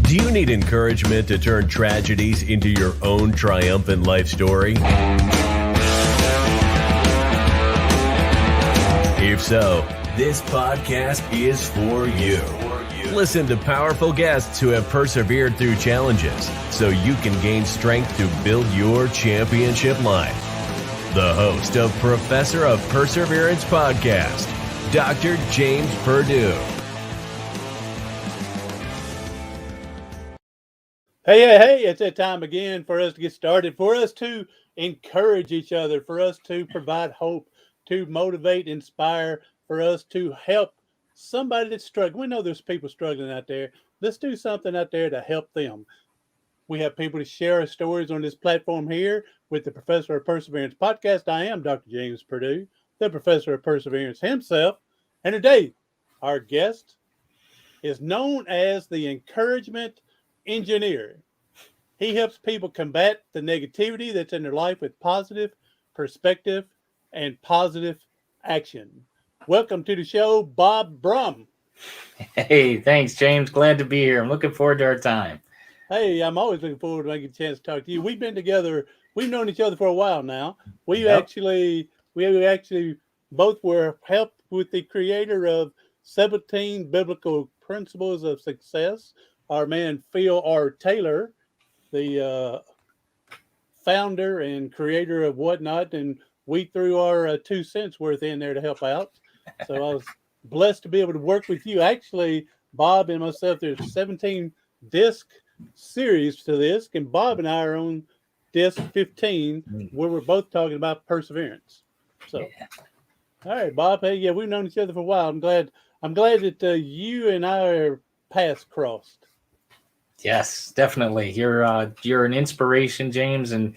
Do you need encouragement to turn tragedies into your own triumphant life story? If so, this podcast is for you. Listen to powerful guests who have persevered through challenges so you can gain strength to build your championship life. The host of Professor of Perseverance podcast, Dr. James Purdue. Hey, it's that time again for us to get started, for us to encourage each other, for us to provide hope, to motivate, inspire, for us to help somebody that's struggling. We know there's people struggling out there. Let's do something out there to help them. We have people to share our stories on this platform here with the Professor of Perseverance podcast. I am Dr. James Purdue, the Professor of Perseverance himself. And today, our guest is known as the Encouragement Engineer. He helps people combat the negativity that's in their life with positive perspective and positive action. Welcome to the show, Bob Brumm. Hey, thanks, James. Glad to be here. I'm looking forward to our time. Hey, I'm always looking forward to making a chance to talk to you. We've been together. We've known each other for a while now. We actually both were helped with the creator of 17 Biblical Principles of Success. Our man, Phil R. Taylor, the founder and creator of Whatnot, and we threw our 2 cents worth in there to help out. So I was blessed to be able to work with you. Actually, Bob and myself, there's 17 disc series to this, and Bob and I are on disc 15, where we're both talking about perseverance. So, All right, Bob. Hey, yeah, we've known each other for a while. I'm glad that you and our paths crossed. Yes, definitely. You're an inspiration, James, and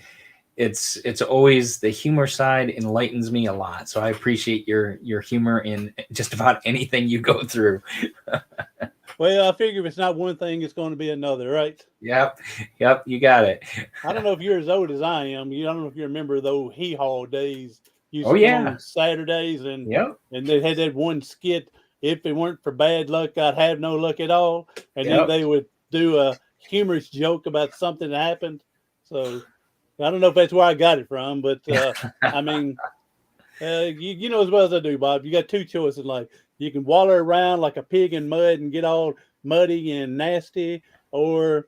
it's always the humor side enlightens me a lot. So I appreciate your humor in just about anything you go through. Well, I figure if it's not one thing, it's going to be another, right? Yep, you got it. I don't know if you're as old as I am. I don't know if you remember those hee-haw days. On Saturdays, and they had that one skit, if it weren't for bad luck, I'd have no luck at all. And then they would do a humorous joke about something that happened. So I don't know if that's where I got it from, but I mean, you know as well as I do, Bob. You got two choices in life. You can waller around like a pig in mud and get all muddy and nasty, or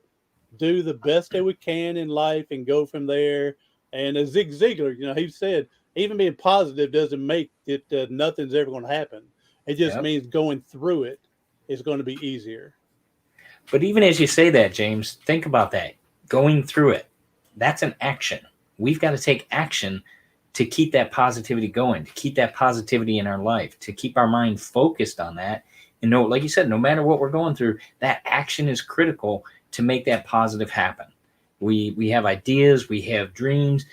do the best that we can in life and go from there. And as Zig Ziglar, he said, even being positive doesn't make it nothing's ever going to happen. It just means going through it is going to be easier. But even as you say that, James, think about that. Going through it, that's an action. We've got to take action to keep that positivity going, to keep that positivity in our life, to keep our mind focused on that. And like you said, no matter what we're going through, that action is critical to make that positive happen. We have ideas, we have dreams,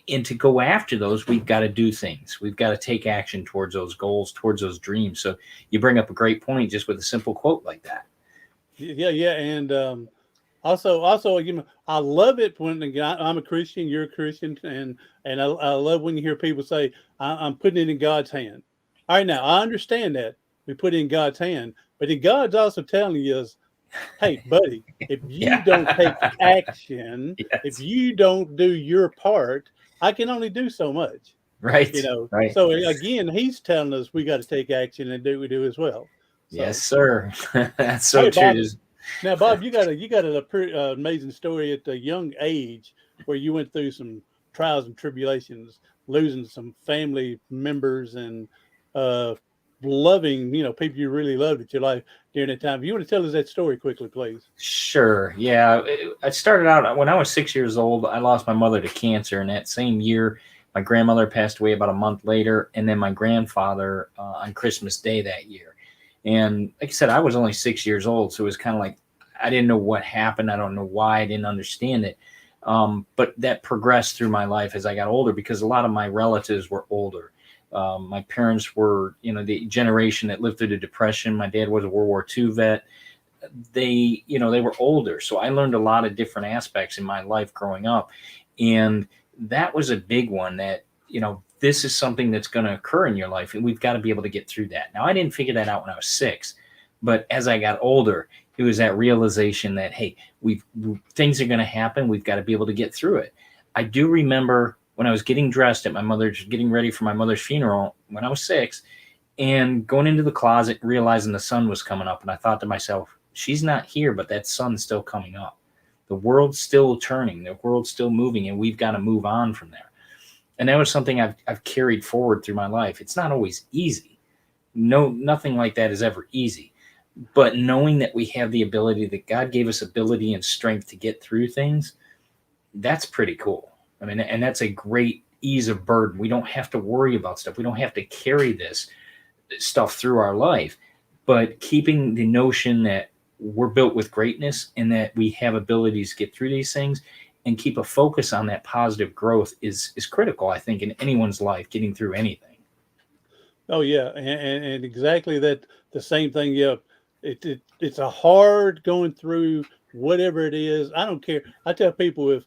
and to go after those, we've got to do things. We've got to take action towards those goals, towards those dreams. So you bring up a great point just with a simple quote like that. Yeah. And also, I love it when I'm a Christian, you're a Christian, and I love when you hear people say, I'm putting it in God's hand. All right, now, I understand that. We put it in God's hand, but then God's also telling you, hey, buddy, if you don't take action, if you don't do your part, I can only do so much. Right. Right. So again, he's telling us we got to take action and do what we do as well. So, yes, sir. That's so true. Bob, now, Bob, you got a pretty amazing story at a young age where you went through some trials and tribulations, losing some family members and loving, people you really loved at your life during that time. If you want to tell us that story quickly, please. Sure. Yeah. I started out when I was 6 years old. I lost my mother to cancer. And that same year, my grandmother passed away about a month later. And then my grandfather on Christmas Day that year. And like I said, I was only 6 years old. So it was kind of like, I didn't know what happened. I don't know why. I didn't understand it. But that progressed through my life as I got older because a lot of my relatives were older. My parents were, the generation that lived through the Depression. My dad was a World War II vet. They were older. So I learned a lot of different aspects in my life growing up. And that was a big one that, this is something that's going to occur in your life. And we've got to be able to get through that. Now, I didn't figure that out when I was 6. But as I got older, It was that realization that, hey, things are going to happen. We've got to be able to get through it. I do remember when I was getting dressed at getting ready for my mother's funeral when I was 6, and going into the closet, realizing the sun was coming up. And I thought to myself, she's not here, but that sun's still coming up. The world's still turning. The world's still moving, and we've got to move on from there. And that was something I've carried forward through my life. It's not always easy. No, nothing like that is ever easy. But knowing that we have the ability, that God gave us ability and strength to get through things, that's pretty cool. I mean, and that's a great ease of burden. We don't have to worry about stuff. We don't have to carry this stuff through our life. But keeping the notion that we're built with greatness and that we have abilities to get through these things and keep a focus on that positive growth is critical, I think, in anyone's life, getting through anything. Oh yeah, and exactly that. The same thing. Yeah, it's a hard going through whatever it is. I don't care. I tell people if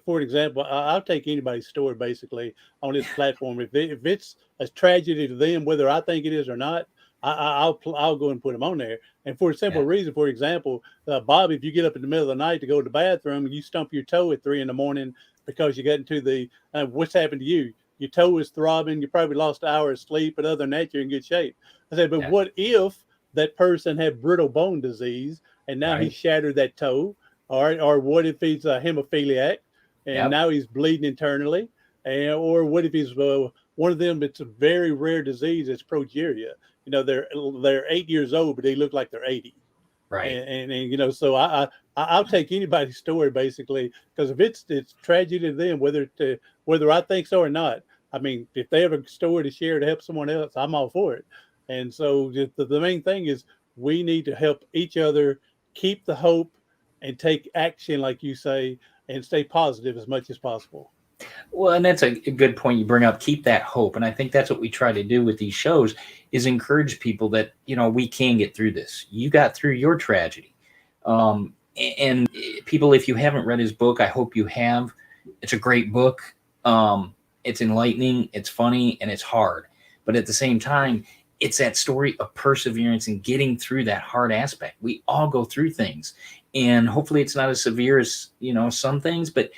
for example, I'll take anybody's story basically on this platform. If it's a tragedy to them, whether I think it is or not, I'll go and put them on there. And for a simple reason, for example, Bob, if you get up in the middle of the night to go to the bathroom and you stump your toe at 3 a.m. because you got into the what's happened to you? Your toe is throbbing. You probably lost an hour of sleep, but other than that, you're in good shape. I said, but what if that person had brittle bone disease and now he shattered that toe? Or what if he's a hemophiliac and now he's bleeding internally? Or what if he's one of them that's a very rare disease, it's progeria. You know, they're 8 years old, but they look like they're 80. Right. And you know, so I'll take anybody's story basically, because if it's tragedy to them, whether I think so or not. I mean, if they have a story to share to help someone else, I'm all for it. And so the main thing is we need to help each other keep the hope and take action, like you say, and stay positive as much as possible. Well, and that's a good point you bring up. Keep that hope. And I think that's what we try to do with these shows, is encourage people that, you know, we can get through this. You got through your tragedy. And people, if you haven't read his book, I hope you have. It's a great book. It's enlightening, it's funny, and it's hard. But at the same time, it's that story of perseverance and getting through that hard aspect. We all go through things. And hopefully it's not as severe as, you know, some things, but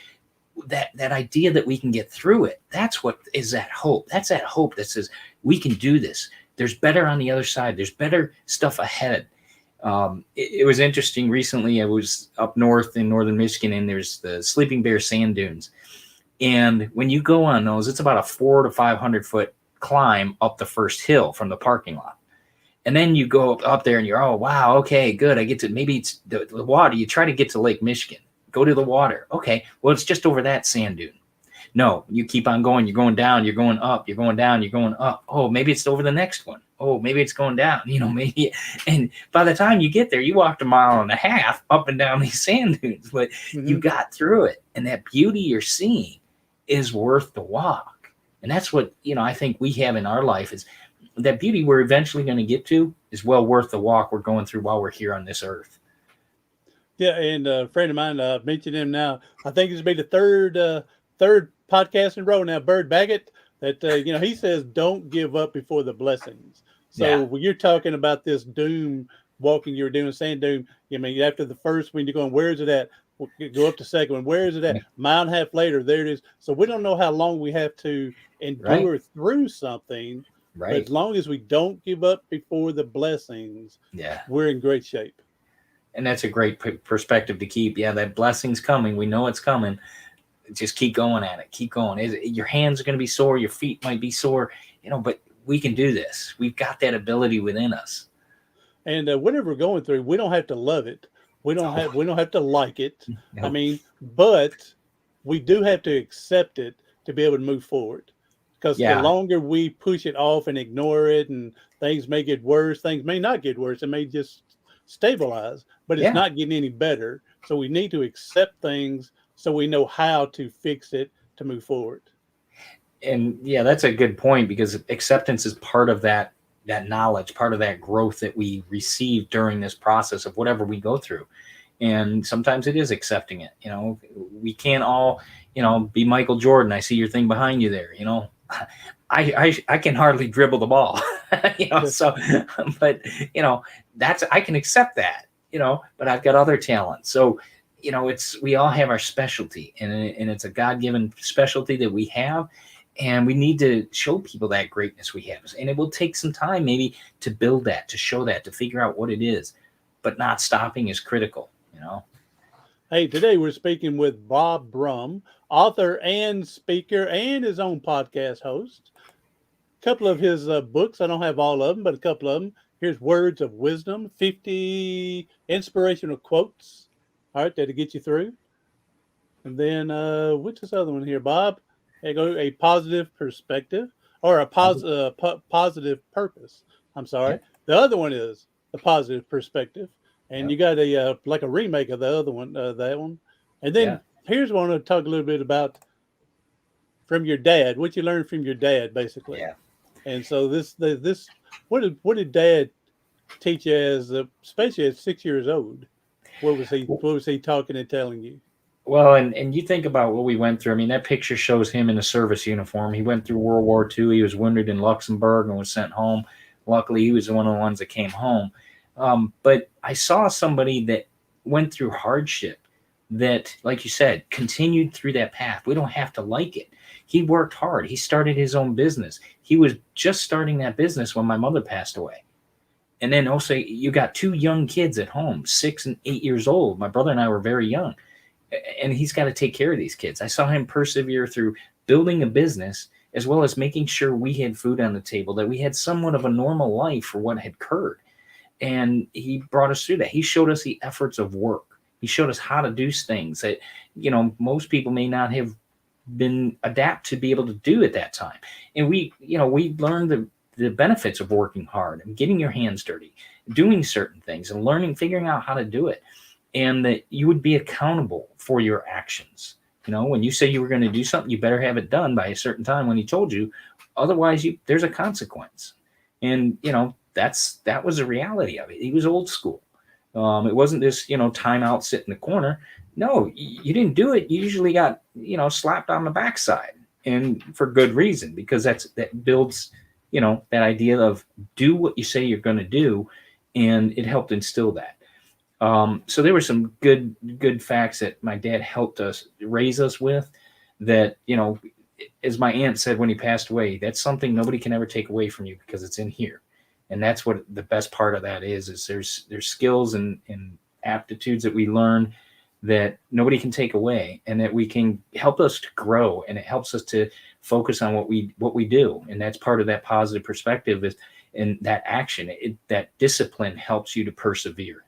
that idea that we can get through it, that's what is that hope. That's that hope that says we can do this. There's better on the other side. There's better stuff ahead. It was interesting. Recently, I was up north in northern Michigan, and there's the Sleeping Bear sand dunes. And when you go on those, it's about a 400 to 500 foot climb up the first hill from the parking lot. And then you go up there and you're, oh, wow, okay, good. I get to, maybe it's the water. You try to get to Lake Michigan. Go to the water. Okay, well, it's just over that sand dune. No, you keep on going. You're going down. You're going up. You're going down. You're going up. Oh, maybe it's over the next one. Oh, maybe it's going down. You know, maybe. And by the time you get there, you walked 1.5 miles up and down these sand dunes. But you got through it. And that beauty you're seeing is worth the walk. And that's what, you know, I think we have in our life, is that beauty we're eventually going to get to is well worth the walk we're going through while we're here on this earth. Yeah, and a friend of mine, I've mentioned him now. I think this will be the third podcast in a row now, Bird Baggett, that, you know, he says, don't give up before the blessings. So when you're talking about this doom walking, you're doing sand dune, I mean, after the first one, you're going, where is it at? We'll go up to second one. Where is it at? Mile and a half later, there it is. So we don't know how long we have to endure through something. Right. But as long as we don't give up before the blessings, we're in great shape. And that's a great perspective to keep. Yeah, that blessing's coming. We know it's coming. Just keep going at it. Keep going. Your hands are going to be sore. Your feet might be sore, you know, but we can do this. We've got that ability within us. And whatever we're going through, we don't have to love it. We don't have to like it. No. I mean, but we do have to accept it to be able to move forward. Because the longer we push it off and ignore it, and things may get worse, things may not get worse. It may just stabilize, but it's not getting any better. So we need to accept things so we know how to fix it to move forward. And that's a good point, because acceptance is part of that knowledge, part of that growth that we receive during this process of whatever we go through. And sometimes it is accepting it. You know, we can't all, you know, be Michael Jordan. I see your thing behind you there. You know, I can hardly dribble the ball, you know, so, but, you know, I can accept that. but I've got other talents. So, we all have our specialty, and it's a God-given specialty that we have, and we need to show people that greatness we have. And it will take some time maybe to build that, to show that, to figure out what it is, but not stopping is critical. Hey, today we're speaking with Bob Brumm, author and speaker and his own podcast host. A couple of his books, I don't have all of them, but a couple of them. Here's Words of Wisdom, 50 inspirational quotes, all right, that'll get you through. And then, what's this other one here, Bob? There you go, A Positive Perspective, or a positive purpose. I'm sorry. Yeah. The other one is The Positive Perspective. And you got a like a remake of the other one, that one. And then here's one to talk a little bit about from your dad, what you learned from your dad, basically. Yeah. And so this what did Dad teach you especially at 6 years old? What was he talking and telling you? Well, and you think about what we went through. I mean, that picture shows him in a service uniform. He went through World War II. He was wounded in Luxembourg and was sent home. Luckily, he was one of the ones that came home. But I saw somebody that went through hardship that, like you said, continued through that path. We don't have to like it. He worked hard. He started his own business. He was just starting that business when my mother passed away. And then also you got two young kids at home, 6 and 8 years old. My brother and I were very young, and he's got to take care of these kids. I saw him persevere through building a business as well as making sure we had food on the table, that we had somewhat of a normal life for what had occurred. And he brought us through that. He showed us the efforts of work. He showed us how to do things that, most people may not have been adapt to be able to do at that time. And we learned the benefits of working hard and getting your hands dirty, doing certain things and figuring out how to do it. And that you would be accountable for your actions. When you say you were going to do something, you better have it done by a certain time when he told you. Otherwise, there's a consequence. And, that was the reality of it. He was old school. It wasn't this, time out, sit in the corner. No, you didn't do it. You usually got, slapped on the backside, and for good reason, because that builds, that idea of do what you say you're going to do. And it helped instill that. So there were some good facts that my dad helped us raise us with that, as my aunt said when he passed away, that's something nobody can ever take away from you because it's in here. And that's what the best part of that is there's skills and aptitudes that we learn that nobody can take away, and that we can help us to grow, and it helps us to focus on what we do. And that's part of that positive perspective is in that action. That discipline helps you to persevere.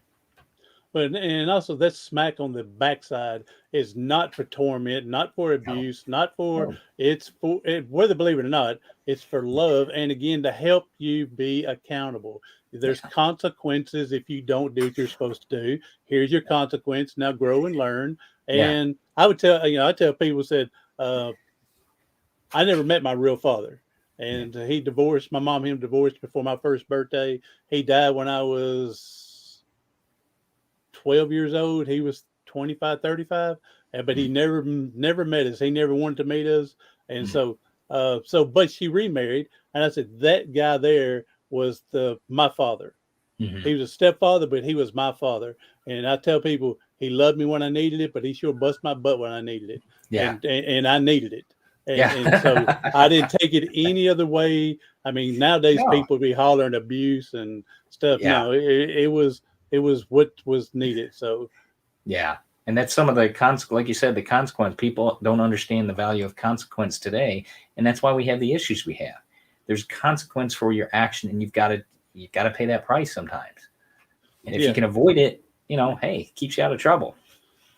And also that smack on the backside is not for torment, not for abuse, not for whether believe it or not, it's for love. And again, to help you be accountable. There's consequences if you don't do what you're supposed to do. Here's your consequence. Now grow and learn. And I would tell, I tell people I never met my real father. And he divorced, my mom and him divorced before my first birthday. He died when I was 12 years old. He was 25, 35, but he never met us. He never wanted to meet us. And but she remarried. And I said, that guy there was my father. Mm-hmm. He was a stepfather, but he was my father. And I tell people he loved me when I needed it, but he sure bust my butt when I needed it. Yeah. And I needed it. And so I didn't take it any other way. I mean, nowadays people be hollering abuse and stuff. Yeah. No, it was what was needed. So, and that's some of the like you said, the consequence. People don't understand the value of consequence today, and that's why we have the issues we have. There's consequence for your action, and you've got to pay that price sometimes. And if you can avoid it, hey, it keeps you out of trouble.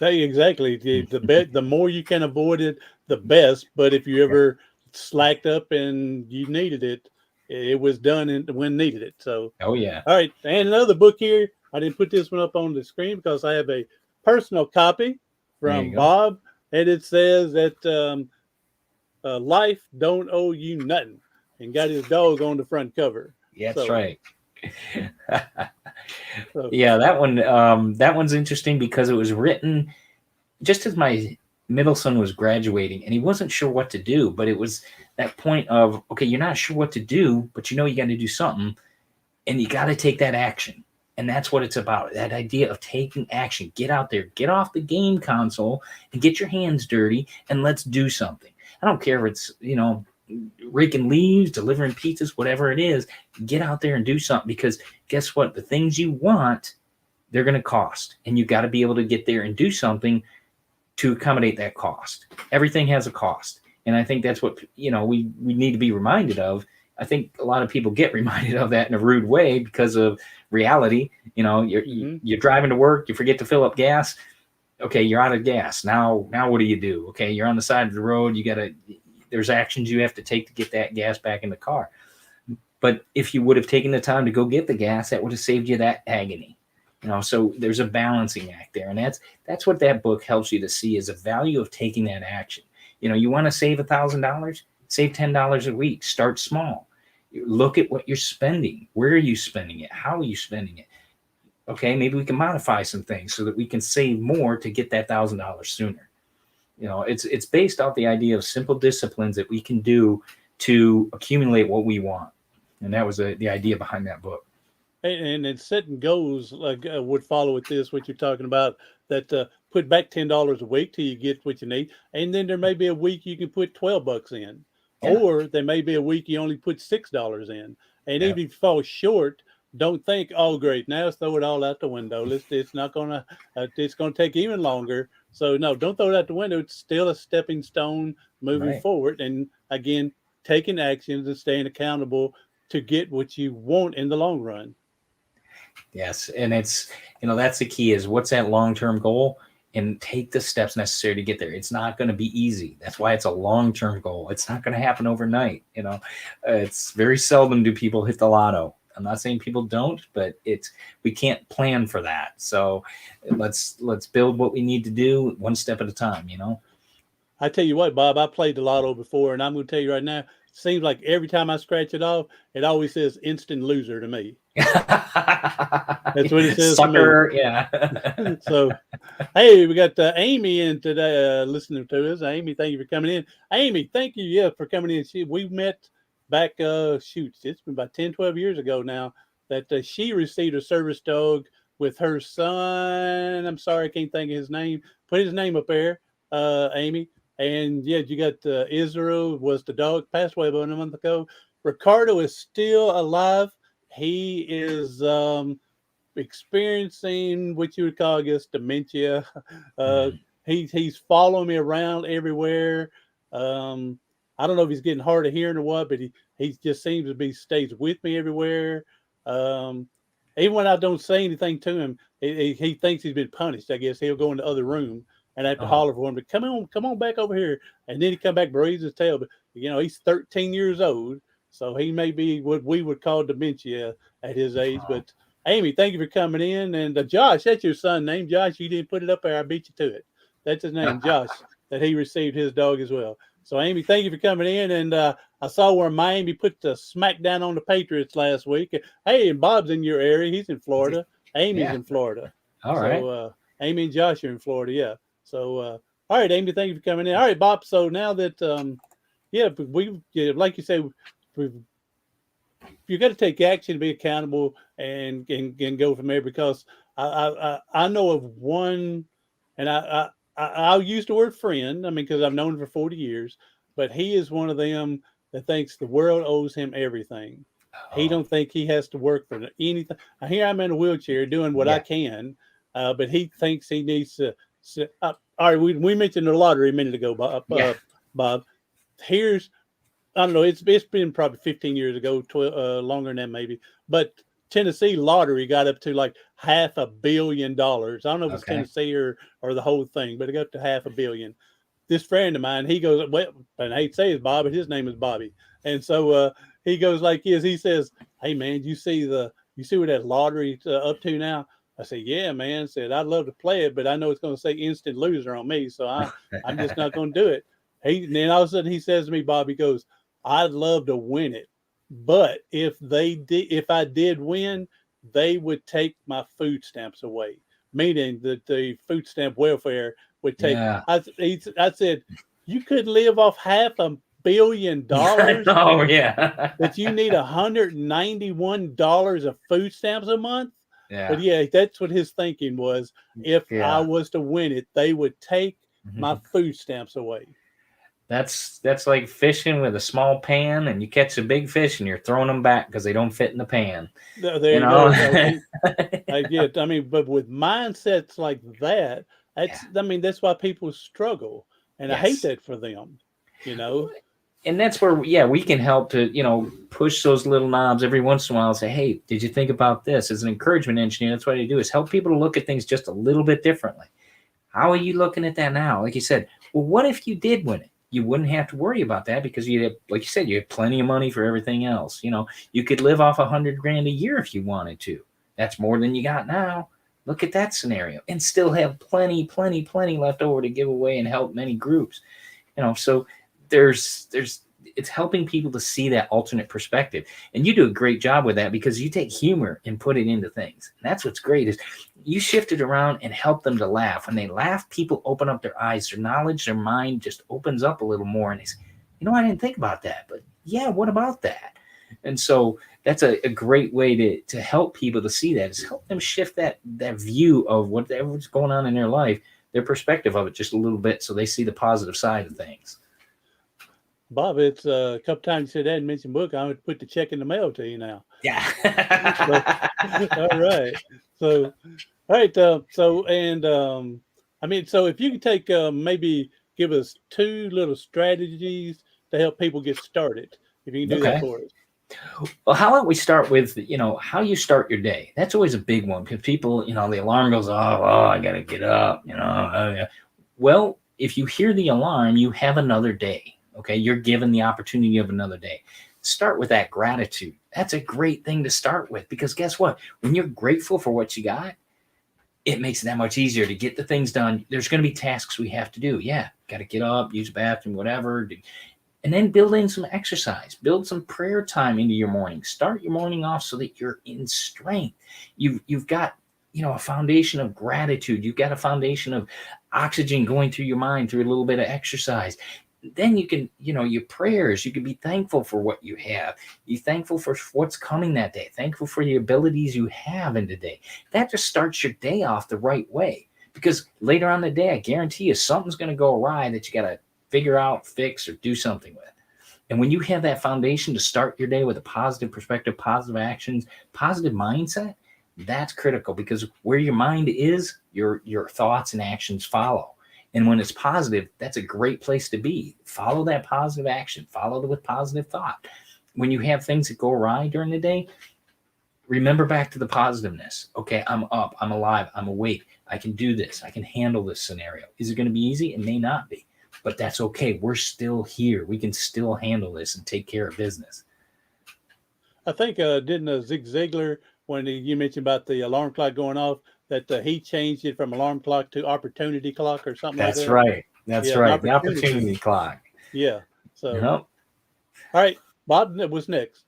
Exactly. The more you can avoid it, the best. But if you ever slacked up and you needed it, it was done when needed it. So, all right. And another book here. I didn't put this one up on the screen because I have a personal copy from Bob, and it says that life don't owe you nothing, and got his dog on the front cover. Yeah, that's right. That one's interesting because it was written just as my middle son was graduating, and he wasn't sure what to do, but it was that point of, okay, you're not sure what to do, but you got to do something, and you got to take that action. And that's what it's about. That idea of taking action. Get out there, get off the game console and get your hands dirty and let's do something. I don't care if it's, raking leaves, delivering pizzas, whatever it is. Get out there and do something, because guess what? The things you want, they're going to cost. And you got to be able to get there and do something to accommodate that cost. Everything has a cost. And I think that's what, we need to be reminded of. I think a lot of people get reminded of that in a rude way because of reality. You're driving to work, you forget to fill up gas. Okay, you're out of gas. Now what do you do? Okay, you're on the side of the road. There's actions you have to take to get that gas back in the car. But if you would have taken the time to go get the gas, that would have saved you that agony. So there's a balancing act there. And that's what that book helps you to see, is the value of taking that action. You want to save $1,000, save $10 a week. Start small. Look at what you're spending. Where are you spending it? How are you spending it? Okay, maybe we can modify some things so that we can save more to get that $1,000 sooner. It's based off the idea of simple disciplines that we can do to accumulate what we want. And that was the idea behind that book. And then setting goals would follow with this, what you're talking about, that put back $10 a week till you get what you need. And then there may be a week you can put $12 in. Yeah. Or there may be a week you only put $6 in. And if you fall short, don't think, oh, great, now let's throw it all out the window. It's not going to, it's going to take even longer. So, no, don't throw it out the window. It's still a stepping stone moving forward. And, again, taking actions and staying accountable to get what you want in the long run. Yes. And it's, that's the key, is what's that long-term goal, and take the steps necessary to get there. It's not going to be easy. That's why it's a long-term goal. It's not going to happen overnight. It's very seldom do people hit the lotto. I'm not saying people don't, but we can't plan for that. So let's build what we need to do one step at a time, I tell you what, Bob, I played the lotto before, and I'm going to tell you right now, it seems like every time I scratch it off, it always says instant loser to me. That's what it says. Sucker, to me. Yeah. So, hey, we got Amy in today listening to us. Amy, thank you for coming in. Amy, thank you, for coming in. We met back, it's been about 10, 12 years ago now, that she received a service dog with her son. I'm sorry, I can't think of his name. Put his name up there, Amy. And, yeah, you got Israel was the dog, passed away about a month ago. Ricardo is still alive. He is experiencing what you would call, I guess, dementia. He's following me around everywhere. I don't know if he's getting hard of hearing or what, but he just seems to be stays with me everywhere. Even when I don't say anything to him, he thinks he's been punished. I guess he'll go in the other room and I have to holler for him to come on back over here. And then he come back, breathes his tail. But he's 13 years old, so he may be what we would call dementia at his age. But Amy, thank you for coming in. And Josh, that's your son's name. Josh, you didn't put it up there. I beat you to it. That's his name, Josh, that he received his dog as well. So, Amy, thank you for coming in. And I saw where Miami put the smackdown on the Patriots last week. Hey, and Bob's in your area. He's in Florida. Amy's in Florida. All right. So, Amy and Josh are in Florida, yeah. So, all right, Amy, thank you for coming in. All right, Bob, so now that, like you say, you got to take action, be accountable, and go from there, because I know of one, and I'll use the word friend, because I've known him for 40 years, but he is one of them that thinks the world owes him everything. He don't think he has to work for anything. Here I'm in a wheelchair doing what I can, but he thinks he needs to. All right, we mentioned the lottery a minute ago, Bob. Bob, here's, I don't know, it's been probably 15 years ago, longer than that maybe, but Tennessee lottery got up to like $500 million. I don't know if it's Tennessee or the whole thing, but it got up to $500 million. This friend of mine, he goes, well, and I hate to say it's Bob, but his name is Bobby. And so he goes like this. He says, hey, man, you see what that lottery's up to now? I said, yeah, man. I said, I'd love to play it, but I know it's going to say instant loser on me, so I'm just not going to do it. Then all of a sudden he says to me, Bob, he goes, I'd love to win it, but if I did win, they would take my food stamps away, meaning that the food stamp welfare would take. Yeah. I said, you could live off $500 million. Oh, yeah. That you need $191 of food stamps a month. But yeah, that's what his thinking was. If I was to win it, they would take my food stamps away. That's like fishing with a small pan, and you catch a big fish, and you're throwing them back because they don't fit in the pan. There you go. I get. I mean, but with mindsets like that, that's why people struggle, and I hate that for them. And that's where, we can help to, push those little knobs every once in a while and say, hey, did you think about this? As an encouragement engineer, that's what I do, is help people to look at things just a little bit differently. How are you looking at that now? Like you said, well, what if you did win it? You wouldn't have to worry about that because you have, like you said, you have plenty of money for everything else. You could live off $100,000 a year if you wanted to. That's more than you got now. Look at that scenario, and still have plenty left over to give away and help many groups. So there's it's helping people to see that alternate perspective, and you do a great job with that because you take humor and put it into things. And that's what's great, is you shift it around and help them to laugh. When they laugh, people open up their eyes, their knowledge, their mind just opens up a little more, and they say, I didn't think about that, but yeah, what about that? And so that's a great way to help people to see that, is help them shift that view of whatever's going on in their life, their perspective of it just a little bit, so they see the positive side of things. Bob, it's a couple times you said that and mentioned book. I'm going to put the check in the mail to you now. Yeah. All right. So, all right. So if you could take maybe give us 2 little strategies to help people get started, if you can do that for us. Well, how about we start with, how you start your day? That's always a big one, because people, the alarm goes off. Oh, I got to get up, Well, if you hear the alarm, you have another day. Okay. You're given the opportunity of another day. Start with that gratitude. That's a great thing to start with, because guess what? When you're grateful for what you got, it makes it that much easier to get the things done. There's going to be tasks we have to do. Yeah. Got to get up, use the bathroom, whatever. And then build in some exercise, build some prayer time into your morning. Start your morning off so that you're in strength. You've got, a foundation of gratitude. You've got a foundation of oxygen going through your mind through a little bit of exercise. Then you can, your prayers, you can be thankful for what you have. Be thankful for what's coming that day. Thankful for the abilities you have in the day. That just starts your day off the right way, because later on in the day, I guarantee you something's going to go awry that you got to figure out, fix, or do something with. And when you have that foundation to start your day with a positive perspective, positive actions, positive mindset, that's critical, because where your mind is, your thoughts and actions follow. And when it's positive, that's a great place to be. Follow that positive action. Follow it with positive thought. When you have things that go awry during the day, remember back to the positiveness. Okay, I'm up, I'm alive, I'm awake. I can do this. I can handle this scenario. Is it going to be easy? It may not be. But that's okay. We're still here. We can still handle this and take care of business. I think didn't Zig Ziglar, when you mentioned about the alarm clock going off, that he changed it from alarm clock to opportunity clock or something like that? That's right. That's right. The opportunity clock. Yeah. So, all right, Bob, what's next?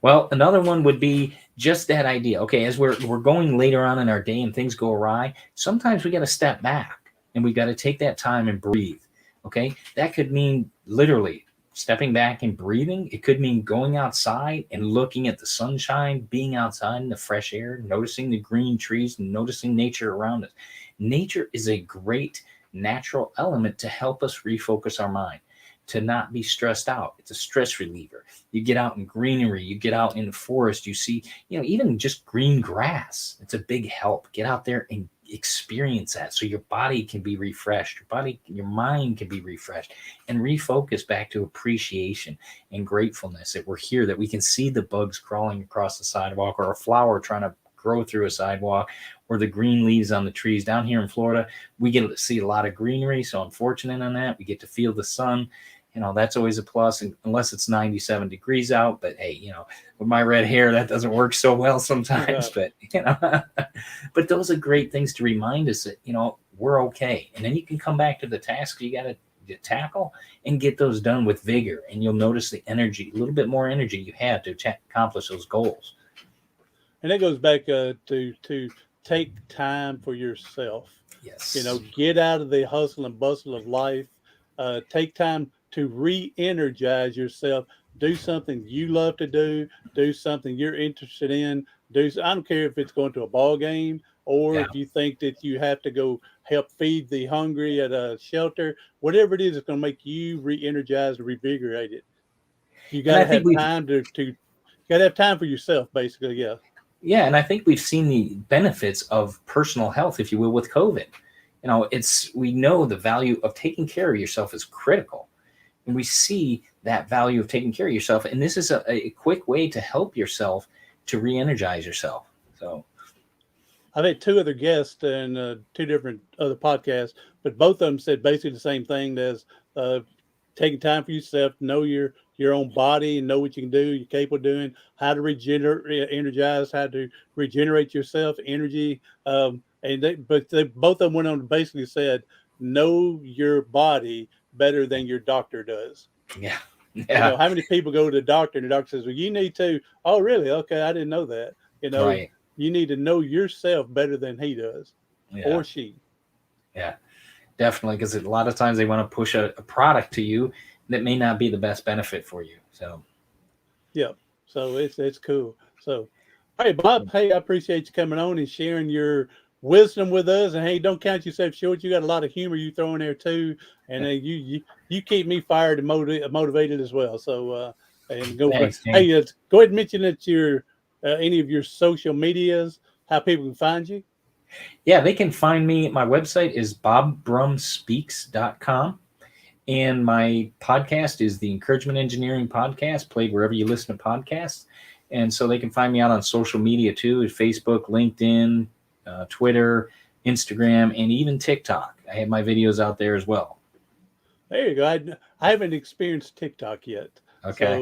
Well, another one would be just that idea. Okay, as we're going later on in our day and things go awry, sometimes we got to step back and we got to take that time and breathe. Okay, that could mean literally stepping back and breathing. It could mean going outside and looking at the sunshine, being outside in the fresh air, noticing the green trees, and noticing nature around us. Nature is a great natural element to help us refocus our mind, to not be stressed out. It's a stress reliever. You get out in greenery, you get out in the forest, you see, even just green grass. It's a big help. Get out there and experience that, so your body can be refreshed, your mind can be refreshed, and refocus back to appreciation and gratefulness that we're here, that we can see the bugs crawling across the sidewalk, or a flower trying to grow through a sidewalk, or the green leaves on the trees. Down here in Florida, we get to see a lot of greenery, so I'm fortunate on that. We get to feel the sun. That's always a plus, unless it's 97 degrees out. But hey, with my red hair, that doesn't work so well sometimes. But but those are great things to remind us that we're okay. And then you can come back to the tasks you got to tackle and get those done with vigor. And you'll notice the energy, a little bit more energy you have to accomplish those goals. And that goes back to take time for yourself. Yes. Get out of the hustle and bustle of life. Take time to re-energize yourself do something you love to do something you're interested in. I don't care if it's going to a ball game or Yeah. if you think that you have to go help feed the hungry at a shelter. Whatever it is, it's going to make you re-energized, revigorated. You And got I to think have we've time to you got to have time for yourself, basically. Yeah. Yeah, and I think we've seen the benefits of personal health, if you will, with COVID. We know the value of taking care of yourself is critical. And we see that value of taking care of yourself. And this is a quick way to help yourself to re-energize yourself. So I've had two other guests and two different other podcasts, but both of them said basically the same thing as uh, taking time for yourself, know your own body and know what you can do, you're capable of doing, how to regenerate, energize, how to regenerate yourself, energy. But they both of them went on to basically said, know your body better than your doctor does. yeah. You know, Yeah. how many people go to the doctor and the doctor says, well, you need to, oh, really? Okay, I didn't know that. You know, Right. you need to know yourself better than he does Yeah. or she. Yeah. Definitely. Because a lot of times they want to push a product to you that may not be the best benefit for you. So Yeah. So it's cool. So, hey, Bob, hey, I appreciate you coming on and sharing your wisdom with us. And hey, don't count yourself short. You got a lot of humor you throw in there too. And you keep me fired and motivated as well. So, and go for it. thanks, James. Hey, go ahead and mention that your any of your social medias, how people can find you. Yeah, they can find me. My website is bobbrummspeaks.com. And my podcast is the Encouragement Engineering Podcast, played wherever you listen to podcasts. And so they can find me out on social media too, at Facebook, LinkedIn, Twitter, Instagram, and even TikTok. I have my videos out there as well. There you go. I haven't experienced TikTok yet. Okay.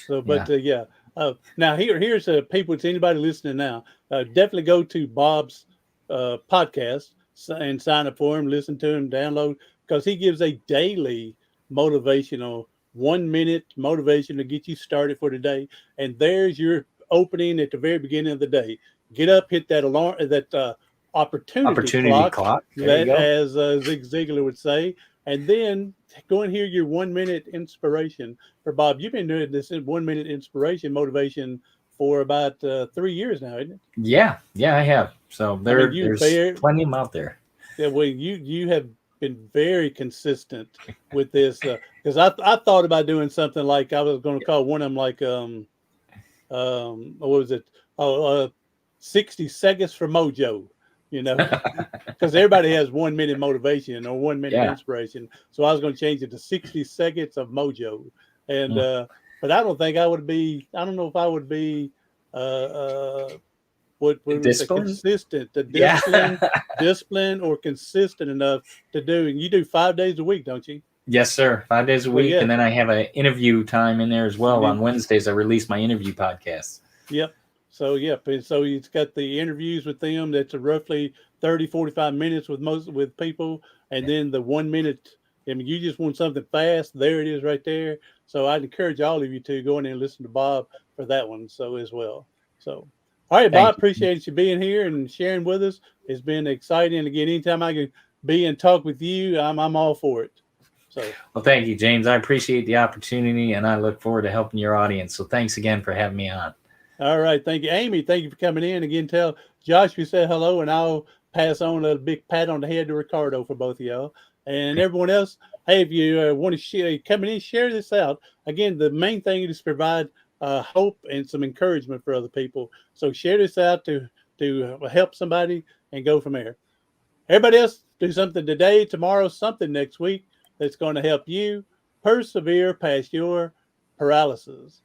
But Yeah. yeah. Now here's people. To anybody listening now, definitely go to Bob's podcast and sign up for him. Listen to him, download because he gives a daily motivational 1 minute motivation to get you started for the day. And there's your opening at the very beginning of the day. Get up, hit that alarm, that opportunity Opportunity clock, clock. There you that go. as Zig Ziglar would say, and then go and hear your 1 minute inspiration for Bob. You've been doing this 1 minute inspiration motivation for about 3 years now, isn't it? Yeah. Yeah, I have. So I mean, there's plenty of them out there. yeah, well, you have been very consistent with this because I thought about doing something like I was going to call one of them like what was it? Oh, 60 seconds for Mojo. You know, because everybody has 1 minute motivation or 1 minute Yeah. inspiration. So I was going to change it to 60 seconds of mojo. And, Mm. but I don't think I would be, I don't know if I would be, uh, uh, what was the Discipline. consistent, the Yeah. discipline or consistent enough to do. And you do 5 days a week, don't you? Yes, sir. 5 days a Well, week. yeah, And then I have an interview time in there as you well. On do. Wednesdays, I release my interview podcast. Yep. So, yep. And so it's got the interviews with them. That's a roughly 30, 45 minutes with people. And then the 1 minute, I mean, you just want something fast. There it is right there. So I'd encourage all of you to go in and listen to Bob for that one. So as well. So, all right, Bob, Thank you. appreciate you being here and sharing with us. It's been exciting. Again, anytime I can be and talk with you, I'm all for it. So, Well, thank you, James. I appreciate the opportunity, and I look forward to helping your audience. So thanks again for having me on. all right. Thank you, Amy. Thank you for coming in. Again, tell Josh we said hello, and I'll pass on a big pat on the head to Ricardo for both of y'all. And everyone else, hey, if you want to share, come in, share this out. Again, the main thing is provide hope and some encouragement for other people. So share this out to help somebody and go from there. Everybody else, do something today, tomorrow, something next week that's going to help you persevere past your paralysis.